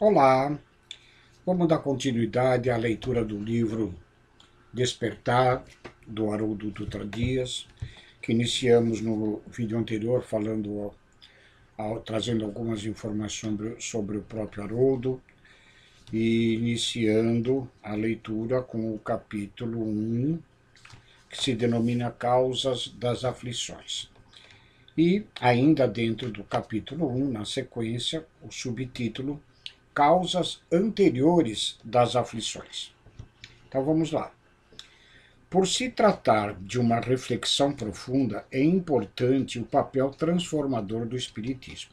Olá, vamos dar continuidade à leitura do livro Despertar, do Haroldo Dutra Dias, que iniciamos no vídeo anterior trazendo algumas informações sobre o próprio Haroldo e iniciando a leitura com o capítulo 1, que se denomina Causas das Aflições. E ainda dentro do capítulo 1, na sequência, o subtítulo Causas anteriores das aflições. Então vamos lá. Por se tratar de uma reflexão profunda, é importante o papel transformador do Espiritismo.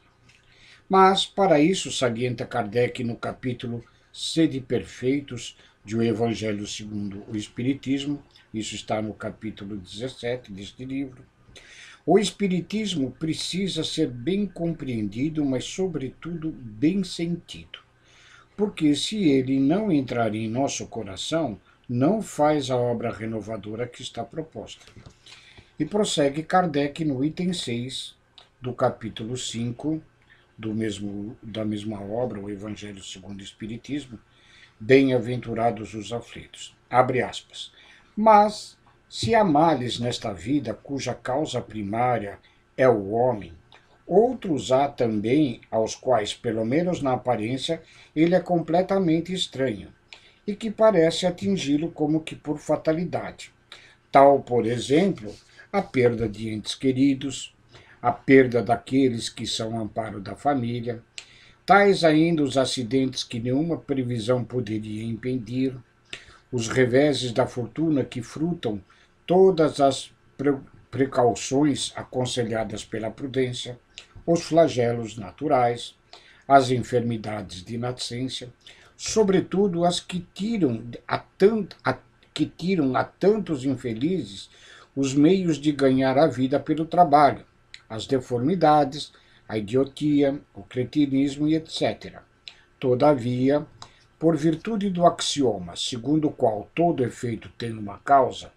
Mas, para isso, salienta Kardec no capítulo Sede Perfeitos de O Evangelho segundo o Espiritismo, isso está no capítulo 17 deste livro, o Espiritismo precisa ser bem compreendido, mas, sobretudo, bem sentido. Porque se ele não entrar em nosso coração, não faz a obra renovadora que está proposta. E prossegue Kardec no item 6 do capítulo 5 da mesma obra, o Evangelho segundo o Espiritismo, bem-aventurados os aflitos. Abre aspas. Mas, se há males nesta vida cuja causa primária é o homem, outros há também aos quais, pelo menos na aparência, ele é completamente estranho, e que parece atingi-lo como que por fatalidade. Tal, por exemplo, a perda de entes queridos, a perda daqueles que são amparo da família, tais ainda os acidentes que nenhuma previsão poderia impedir, os reveses da fortuna que frutam todas as precauções aconselhadas pela prudência, os flagelos naturais, as enfermidades de nascença, sobretudo as que tiram a tantos infelizes os meios de ganhar a vida pelo trabalho, as deformidades, a idiotia, o cretinismo e etc. Todavia, por virtude do axioma segundo o qual todo efeito tem uma causa,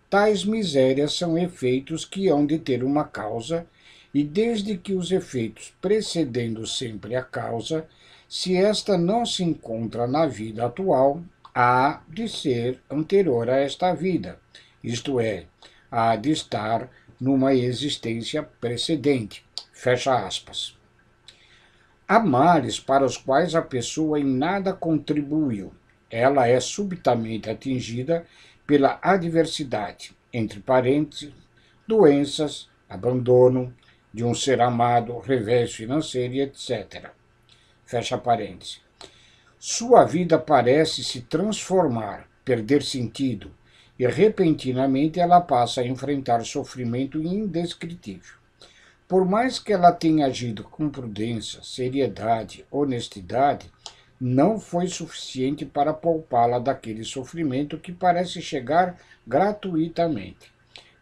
tais misérias são efeitos que hão de ter uma causa, e desde que os efeitos precedendo sempre a causa, se esta não se encontra na vida atual, há de ser anterior a esta vida, isto é, há de estar numa existência precedente. Fecha aspas. Há males para os quais a pessoa em nada contribuiu. Ela é subitamente atingida pela adversidade, entre parentes, doenças, abandono de um ser amado, revés financeiro, etc. Fecha parênteses. Sua vida parece se transformar, perder sentido, e repentinamente ela passa a enfrentar sofrimento indescritível. Por mais que ela tenha agido com prudência, seriedade, honestidade, não foi suficiente para poupá-la daquele sofrimento que parece chegar gratuitamente.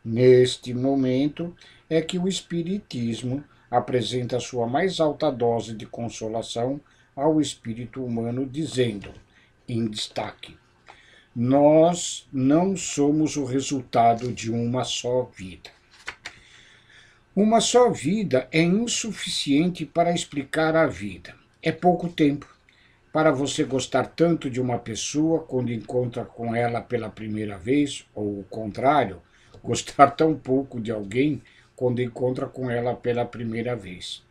Neste momento é que o Espiritismo apresenta sua mais alta dose de consolação ao espírito humano, dizendo, em destaque, nós não somos o resultado de uma só vida. Uma só vida é insuficiente para explicar a vida. É pouco tempo para você gostar tanto de uma pessoa quando encontra com ela pela primeira vez, ou o contrário, gostar tão pouco de alguém quando encontra com ela pela primeira vez.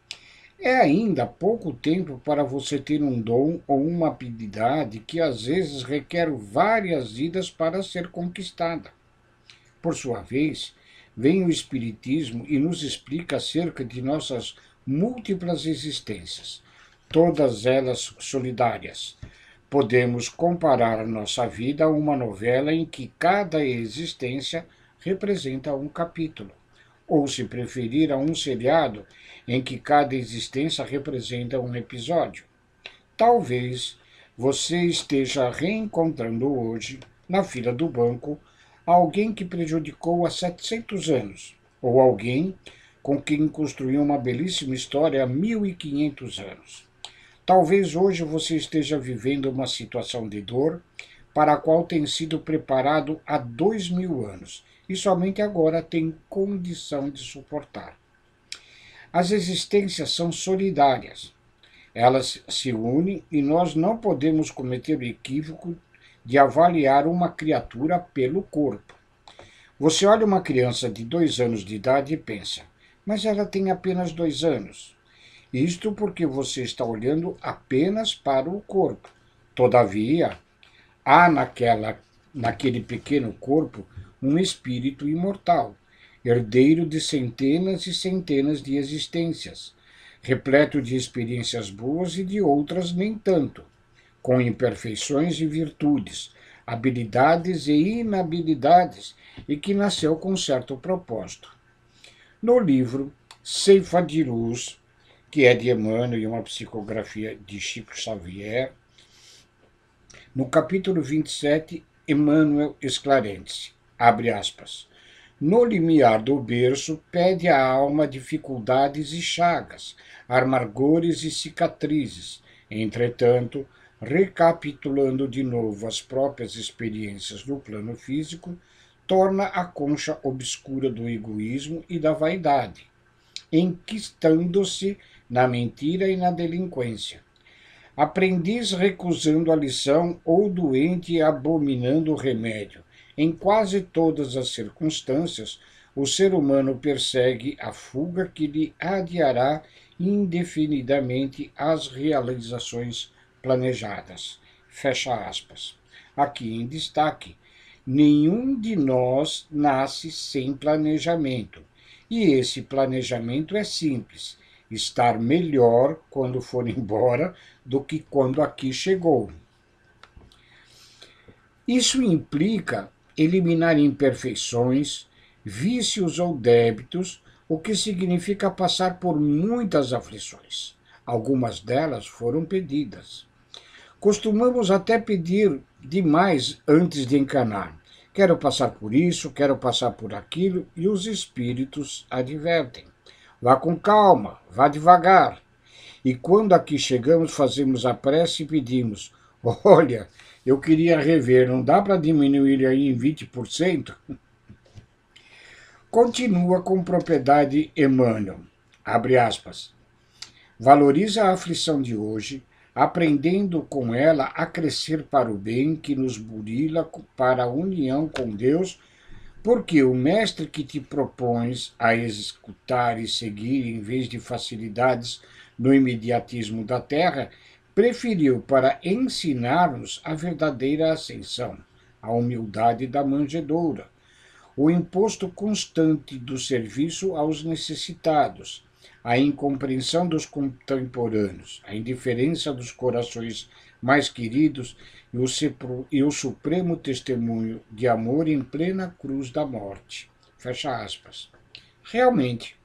É ainda pouco tempo para você ter um dom ou uma habilidade que às vezes requer várias idas para ser conquistada. Por sua vez, vem o Espiritismo e nos explica acerca de nossas múltiplas existências, todas elas solidárias. Podemos comparar nossa vida a uma novela em que cada existência representa um capítulo, ou, se preferir, a um seriado em que cada existência representa um episódio. Talvez você esteja reencontrando hoje, na fila do banco, alguém que prejudicou há 700 anos, ou alguém com quem construiu uma belíssima história há 1500 anos. Talvez hoje você esteja vivendo uma situação de dor para a qual tem sido preparado há 2000 anos e somente agora tem condição de suportar. As existências são solidárias. Elas se unem e nós não podemos cometer o equívoco de avaliar uma criatura pelo corpo. Você olha uma criança de 2 anos de idade e pensa, mas ela tem apenas 2 anos. Isto porque você está olhando apenas para o corpo. Todavia, há naquele pequeno corpo um espírito imortal, herdeiro de centenas e centenas de existências, repleto de experiências boas e de outras nem tanto, com imperfeições e virtudes, habilidades e inabilidades, e que nasceu com certo propósito. No livro Ceifa de Luz, que é de Emmanuel e uma psicografia de Chico Xavier, no capítulo 27, Emmanuel esclarece, abre aspas, no limiar do berço pede à alma dificuldades e chagas, amargores e cicatrizes. Entretanto, recapitulando de novo as próprias experiências no plano físico, torna a concha obscura do egoísmo e da vaidade, enquistando-se na mentira e na delinquência. Aprendiz recusando a lição ou doente abominando o remédio. Em quase todas as circunstâncias, o ser humano persegue a fuga que lhe adiará indefinidamente as realizações planejadas. Fecha aspas. Aqui em destaque, nenhum de nós nasce sem planejamento. E esse planejamento é simples: estar melhor quando for embora do que quando aqui chegou. Isso implica eliminar imperfeições, vícios ou débitos, o que significa passar por muitas aflições. Algumas delas foram pedidas. Costumamos até pedir demais antes de encarnar. Quero passar por isso, quero passar por aquilo, e os espíritos advertem. Vá com calma, vá devagar. E quando aqui chegamos, fazemos a prece e pedimos, olha, eu queria rever, não dá para diminuir aí em 20%? Continua com propriedade Emmanuel, abre aspas, valoriza a aflição de hoje, aprendendo com ela a crescer para o bem que nos burila para a união com Deus, porque o mestre que te propões a executar e seguir em vez de facilidades no imediatismo da terra, preferiu para ensinar-nos a verdadeira ascensão, a humildade da manjedoura, o imposto constante do serviço aos necessitados, a incompreensão dos contemporâneos, a indiferença dos corações mais queridos e o supremo testemunho de amor em plena cruz da morte. Fecha aspas. Realmente,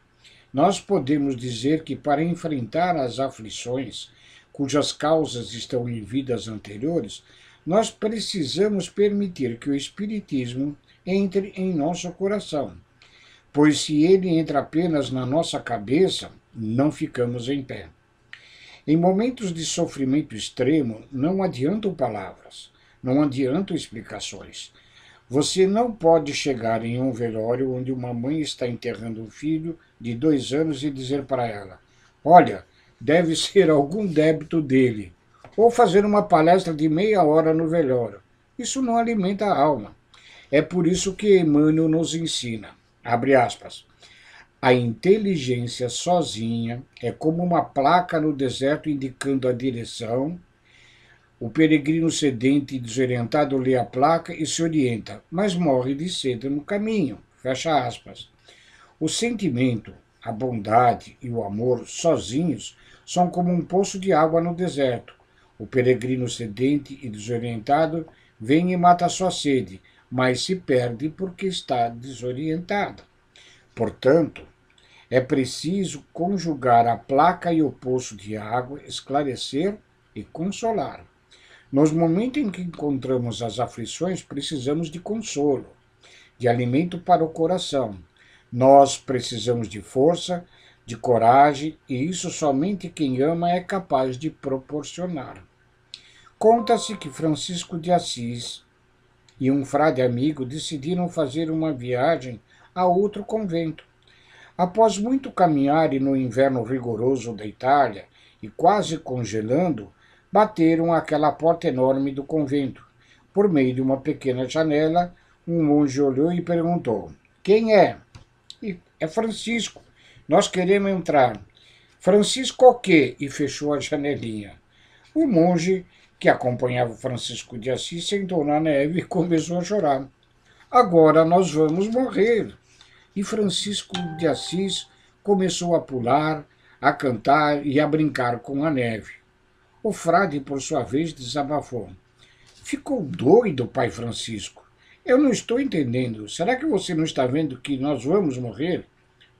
nós podemos dizer que para enfrentar as aflições, cujas causas estão em vidas anteriores, nós precisamos permitir que o Espiritismo entre em nosso coração, pois se ele entra apenas na nossa cabeça, não ficamos em pé. Em momentos de sofrimento extremo, não adiantam palavras, não adiantam explicações. Você não pode chegar em um velório onde uma mãe está enterrando um filho de 2 anos e dizer para ela, olha, deve ser algum débito dele, ou fazer uma palestra de meia hora no velório. Isso não alimenta a alma. É por isso que Emmanuel nos ensina, abre aspas, a inteligência sozinha é como uma placa no deserto indicando a direção. O peregrino sedente e desorientado lê a placa e se orienta, mas morre de sede no caminho. Fecha aspas. O sentimento, a bondade e o amor sozinhos são como um poço de água no deserto. O peregrino sedente e desorientado vem e mata a sua sede, mas se perde porque está desorientado. Portanto, é preciso conjugar a placa e o poço de água, esclarecer e consolar. Nos momentos em que encontramos as aflições, precisamos de consolo, de alimento para o coração. Nós precisamos de força, de coragem, e isso somente quem ama é capaz de proporcionar. Conta-se que Francisco de Assis e um frade amigo decidiram fazer uma viagem a outro convento. Após muito caminhar e no inverno rigoroso da Itália, e, quase congelando, bateram àquela porta enorme do convento. Por meio de uma pequena janela, um monge olhou e perguntou: "Quem é?" "É Francisco. Nós queremos entrar." "Francisco o quê?" E fechou a janelinha. O monge, que acompanhava Francisco de Assis, sentou na neve e começou a chorar. "Agora nós vamos morrer." E Francisco de Assis começou a pular, a cantar e a brincar com a neve. O frade, por sua vez, desabafou: "Ficou doido, pai Francisco. Eu não estou entendendo. Será que você não está vendo que nós vamos morrer?"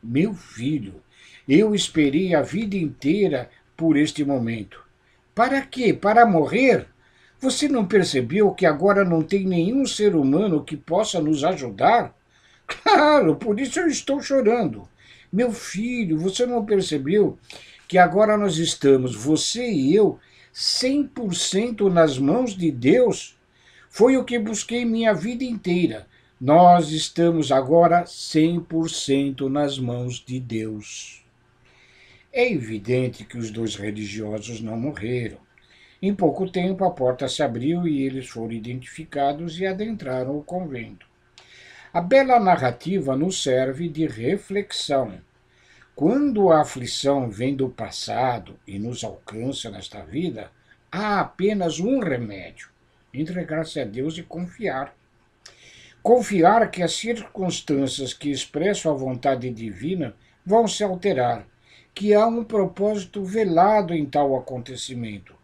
"Meu filho, eu esperei a vida inteira por este momento." "Para quê? Para morrer? Você não percebeu que agora não tem nenhum ser humano que possa nos ajudar?" "Claro, por isso eu estou chorando." "Meu filho, você não percebeu que agora nós estamos, você e eu, 100% nas mãos de Deus? Foi o que busquei minha vida inteira. Nós estamos agora 100% nas mãos de Deus." É evidente que os dois religiosos não morreram. Em pouco tempo a porta se abriu e eles foram identificados e adentraram o convento. A bela narrativa nos serve de reflexão. Quando a aflição vem do passado e nos alcança nesta vida, há apenas um remédio: entregar-se a Deus e confiar. Confiar que as circunstâncias que expressam a vontade divina vão se alterar, que há um propósito velado em tal acontecimento,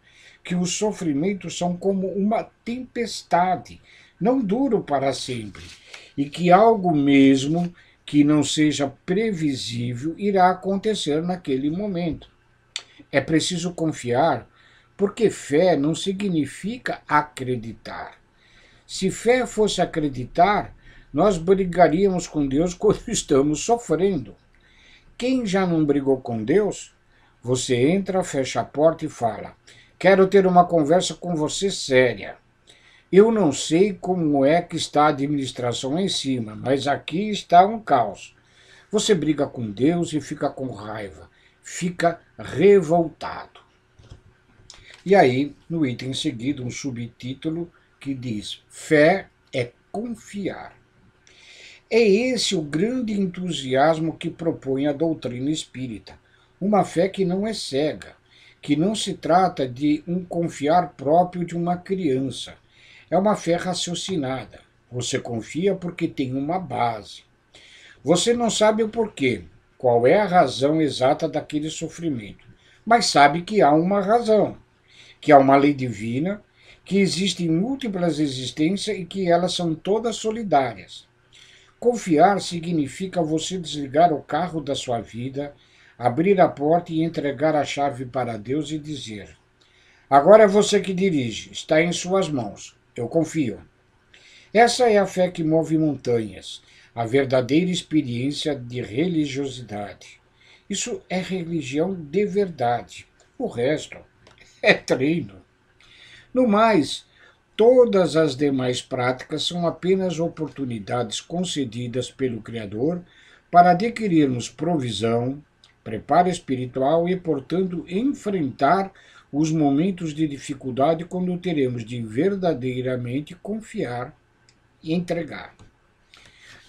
que os sofrimentos são como uma tempestade, não duram para sempre, e que algo mesmo que não seja previsível irá acontecer naquele momento. É preciso confiar, porque fé não significa acreditar. Se fé fosse acreditar, nós brigaríamos com Deus quando estamos sofrendo. Quem já não brigou com Deus? Você entra, fecha a porta e fala: "Quero ter uma conversa com você séria. Eu não sei como é que está a administração em cima, mas aqui está um caos." Você briga com Deus e fica com raiva, fica revoltado. E aí, no item seguido, um subtítulo que diz: "Fé é confiar." É esse o grande entusiasmo que propõe a doutrina espírita. Uma fé que não é cega, que não se trata de um confiar próprio de uma criança. É uma fé raciocinada. Você confia porque tem uma base. Você não sabe o porquê, qual é a razão exata daquele sofrimento, mas sabe que há uma razão, que há uma lei divina, que existem múltiplas existências e que elas são todas solidárias. Confiar significa você desligar o carro da sua vida, abrir a porta e entregar a chave para Deus e dizer: "Agora é você que dirige, está em suas mãos, eu confio." Essa é a fé que move montanhas, a verdadeira experiência de religiosidade. Isso é religião de verdade. O resto é treino. No mais, todas as demais práticas são apenas oportunidades concedidas pelo Criador para adquirirmos provisão, preparo espiritual e, portanto, enfrentar os momentos de dificuldade quando teremos de verdadeiramente confiar e entregar.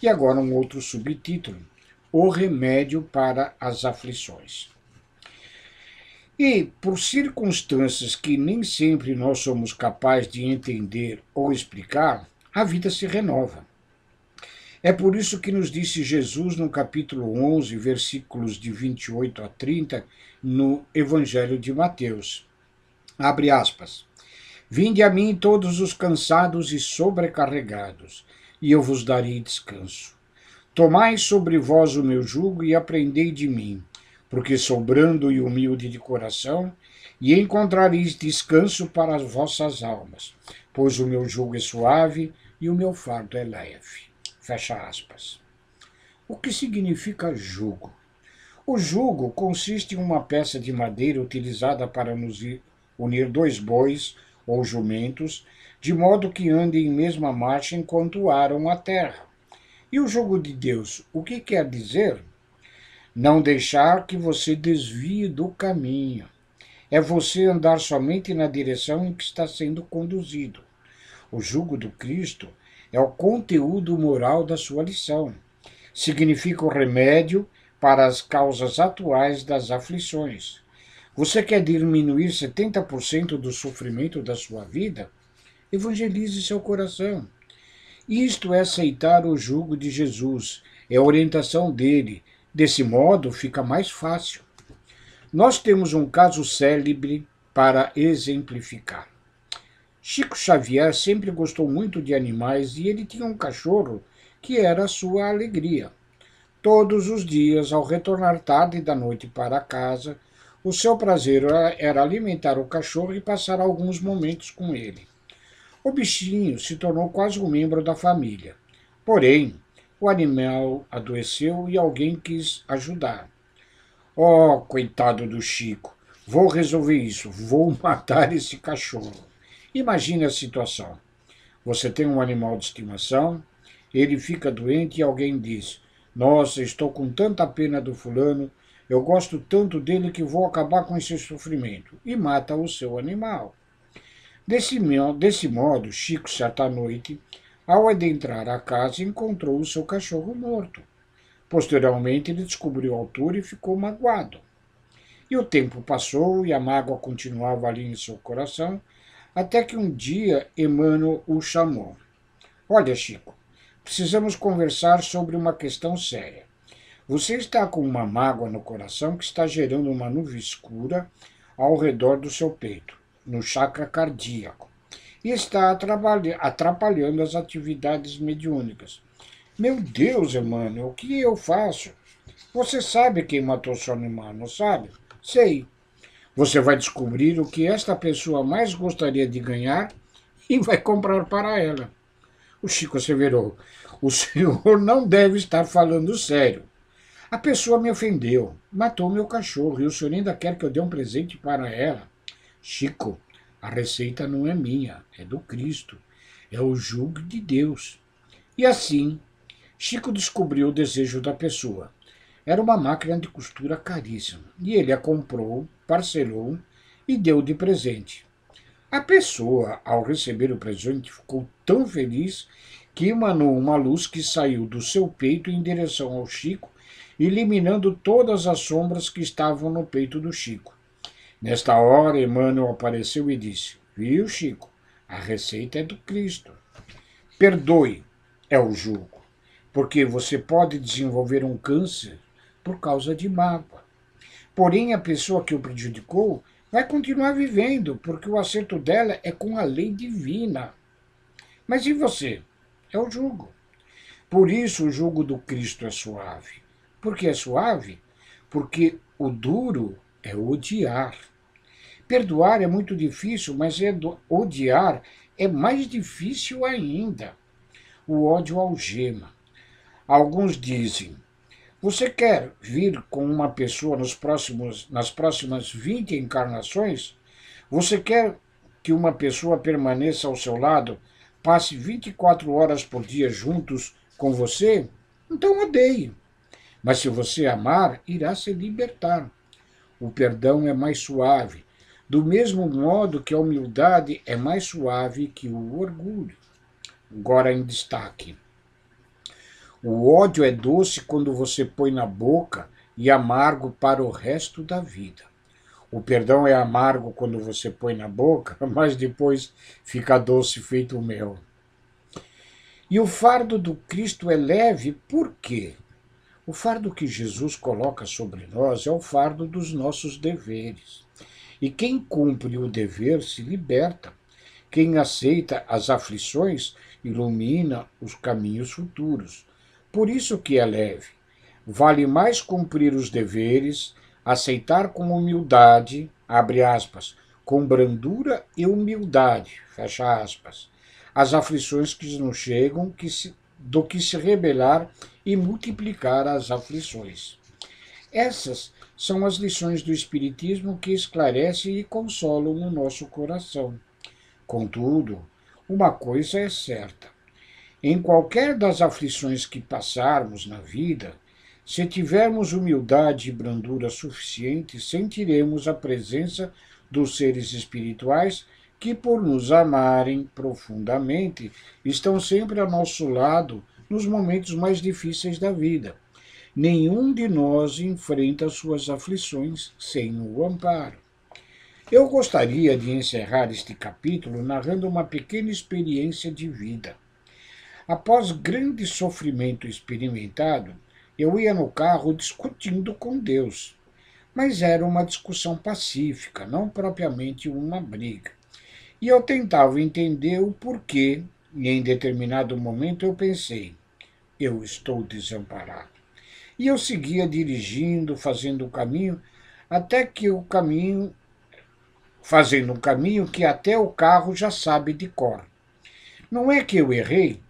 E agora um outro subtítulo: O remédio para as aflições. E, por circunstâncias que nem sempre nós somos capazes de entender ou explicar, a vida se renova. É por isso que nos disse Jesus no capítulo 11, versículos de 28 a 30, no Evangelho de Mateus. Abre aspas: "Vinde a mim todos os cansados e sobrecarregados, e eu vos darei descanso. Tomai sobre vós o meu jugo e aprendei de mim, porque sou brando e humilde de coração, e encontrareis descanso para as vossas almas, pois o meu jugo é suave e o meu fardo é leve." Fecha aspas. O que significa jugo? O jugo consiste em uma peça de madeira utilizada para nos unir dois bois ou jumentos, de modo que andem em mesma marcha enquanto aram a terra. E o jugo de Deus, o que quer dizer? Não deixar que você desvie do caminho. é você andar somente na direção em que está sendo conduzido. O jugo do Cristo é o conteúdo moral da sua lição. Significa o remédio para as causas atuais das aflições. Você quer diminuir 70% do sofrimento da sua vida? Evangelize seu coração. Isto é aceitar o jugo de Jesus, é a orientação dele. Desse modo, fica mais fácil. Nós temos um caso célebre para exemplificar. Chico Xavier sempre gostou muito de animais e ele tinha um cachorro que era a sua alegria. Todos os dias, ao retornar tarde da noite para casa, o seu prazer era alimentar o cachorro e passar alguns momentos com ele. O bichinho se tornou quase um membro da família. Porém, o animal adoeceu e alguém quis ajudar. Oh, coitado do Chico, vou resolver isso, vou matar esse cachorro. Imagine a situação. Você tem um animal de estimação, ele fica doente e alguém diz: Nossa, estou com tanta pena do fulano, eu gosto tanto dele que vou acabar com esse sofrimento. E mata o seu animal. Desse modo, Chico, certa noite, ao adentrar a casa, encontrou o seu cachorro morto. Posteriormente, ele descobriu a altura e ficou magoado. E o tempo passou e a mágoa continuava ali em seu coração, até que um dia Emmanuel o chamou. Olha, Chico, precisamos conversar sobre uma questão séria. Você está com uma mágoa no coração que está gerando uma nuvem escura ao redor do seu peito, no chakra cardíaco, e está atrapalhando as atividades mediúnicas. Meu Deus, Emmanuel, o que eu faço? Você sabe quem matou seu animal, não sabe? Sei. Você vai descobrir o que esta pessoa mais gostaria de ganhar e vai comprar para ela. O Chico asseverou: O senhor não deve estar falando sério. A pessoa me ofendeu, matou meu cachorro e o senhor ainda quer que eu dê um presente para ela. Chico, a receita não é minha, é do Cristo. É o jugo de Deus. E assim, Chico descobriu o desejo da pessoa. Era uma máquina de costura caríssima, e ele a comprou, parcelou e deu de presente. A pessoa, ao receber o presente, ficou tão feliz que emanou uma luz que saiu do seu peito em direção ao Chico, eliminando todas as sombras que estavam no peito do Chico. Nesta hora, Emmanuel apareceu e disse: Viu, Chico, a receita é do Cristo. Perdoe, é o jugo, porque você pode desenvolver um câncer por causa de mágoa. Porém, a pessoa que o prejudicou vai continuar vivendo, porque o acerto dela é com a lei divina. Mas e você? É o jugo. Por isso o jugo do Cristo é suave. Por que é suave? Porque o duro é odiar. Perdoar é muito difícil, mas odiar é mais difícil ainda. O ódio algema. Alguns dizem: Você quer vir com uma pessoa nas próximas 20 encarnações? Você quer que uma pessoa permaneça ao seu lado, passe 24 horas por dia juntos com você? Então odeie. Mas se você amar, irá se libertar. O perdão é mais suave, do mesmo modo que a humildade é mais suave que o orgulho. Agora em destaque. O ódio é doce quando você põe na boca e amargo para o resto da vida. O perdão é amargo quando você põe na boca, mas depois fica doce feito mel. E o fardo do Cristo é leve por quê? O fardo que Jesus coloca sobre nós é o fardo dos nossos deveres. E quem cumpre o dever se liberta. Quem aceita as aflições ilumina os caminhos futuros. Por isso que é leve. Vale mais cumprir os deveres, aceitar com humildade, abre aspas, com brandura e humildade, fecha aspas, as aflições que nos chegam, do que se rebelar e multiplicar as aflições. Essas são as lições do Espiritismo que esclarecem e consolam no nosso coração. Contudo, uma coisa é certa: em qualquer das aflições que passarmos na vida, se tivermos humildade e brandura suficiente, sentiremos a presença dos seres espirituais que, por nos amarem profundamente, estão sempre ao nosso lado nos momentos mais difíceis da vida. Nenhum de nós enfrenta suas aflições sem o amparo. Eu gostaria de encerrar este capítulo narrando uma pequena experiência de vida. Após grande sofrimento experimentado, eu ia no carro discutindo com Deus, mas era uma discussão pacífica, não propriamente uma briga. E eu tentava entender o porquê, e em determinado momento eu pensei: eu estou desamparado. E eu seguia dirigindo, fazendo o caminho, fazendo um caminho que até o carro já sabe de cor. Não é que eu errei,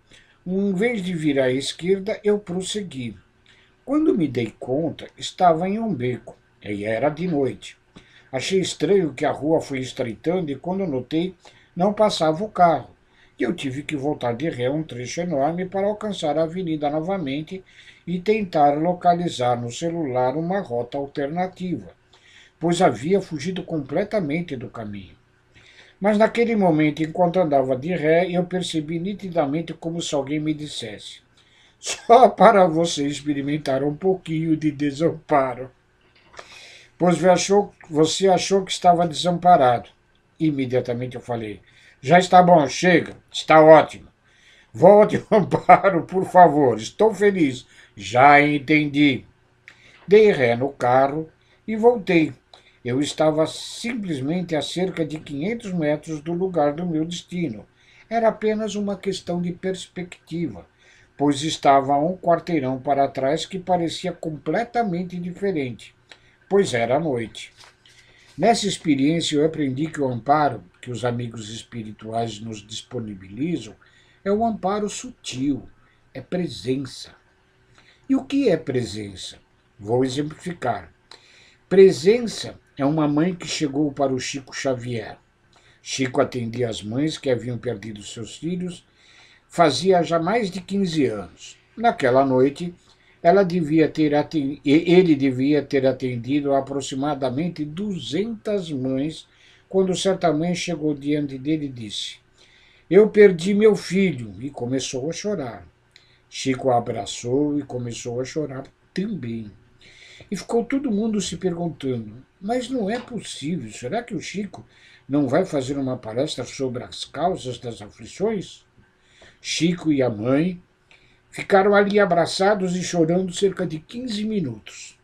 em vez de virar à esquerda, eu prossegui. Quando me dei conta, estava em um beco, e era de noite. Achei estranho que a rua foi estreitando e quando notei, não passava o carro. E eu tive que voltar de ré um trecho enorme para alcançar a avenida novamente e tentar localizar no celular uma rota alternativa, pois havia fugido completamente do caminho. Mas naquele momento, enquanto andava de ré, eu percebi nitidamente como se alguém me dissesse: só para você experimentar um pouquinho de desamparo, pois você achou que estava desamparado. Imediatamente eu falei: já está bom, chega, está ótimo. Volte ao amparo, por favor, estou feliz. Já entendi. Dei ré no carro e voltei. Eu estava simplesmente a cerca de 500 metros do lugar do meu destino. Era apenas uma questão de perspectiva, pois estava a um quarteirão para trás que parecia completamente diferente, pois era noite. Nessa experiência eu aprendi que o amparo que os amigos espirituais nos disponibilizam é um amparo sutil, é presença. E o que é presença? Vou exemplificar. Presença é uma mãe que chegou para o Chico Xavier. Chico atendia as mães que haviam perdido seus filhos fazia já mais de 15 anos. Naquela noite, ele devia ter atendido a aproximadamente 200 mães, quando certa mãe chegou diante dele e disse: eu perdi meu filho, e começou a chorar. Chico a abraçou e começou a chorar também. E ficou todo mundo se perguntando: mas não é possível, será que o Chico não vai fazer uma palestra sobre as causas das aflições? Chico e a mãe ficaram ali abraçados e chorando cerca de 15 minutos.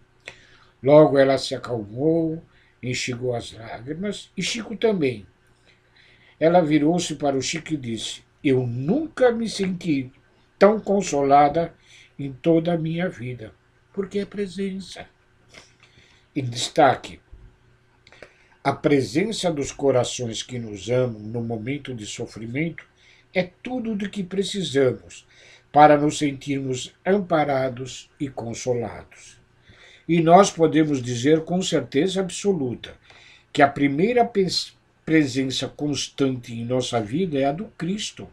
Logo ela se acalmou, enxugou as lágrimas, e Chico também. Ela virou-se para o Chico e disse: eu nunca me senti tão consolada em toda a minha vida, porque é presença. Em destaque, a presença dos corações que nos amam no momento de sofrimento é tudo do que precisamos para nos sentirmos amparados e consolados. E nós podemos dizer com certeza absoluta que a primeira presença constante em nossa vida é a do Cristo.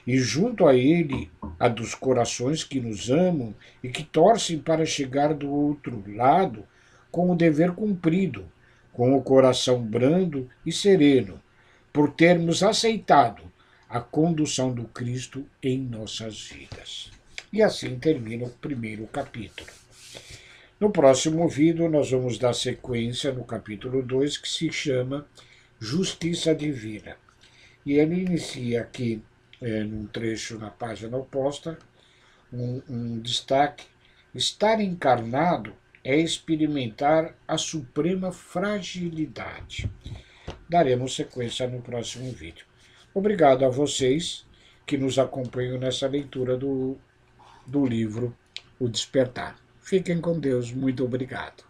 E junto a Ele, a dos corações que nos amam e que torcem para chegar do outro lado com o dever cumprido, com o coração brando e sereno, por termos aceitado a condução do Cristo em nossas vidas. E assim termina o primeiro capítulo. No próximo vídeo, nós vamos dar sequência no capítulo 2, que se chama Justiça Divina. E ele inicia aqui, num trecho na página oposta, um destaque: estar encarnado é experimentar a suprema fragilidade. Daremos sequência no próximo vídeo. Obrigado a vocês que nos acompanham nessa leitura do livro O Despertar. Fiquem com Deus. Muito obrigado.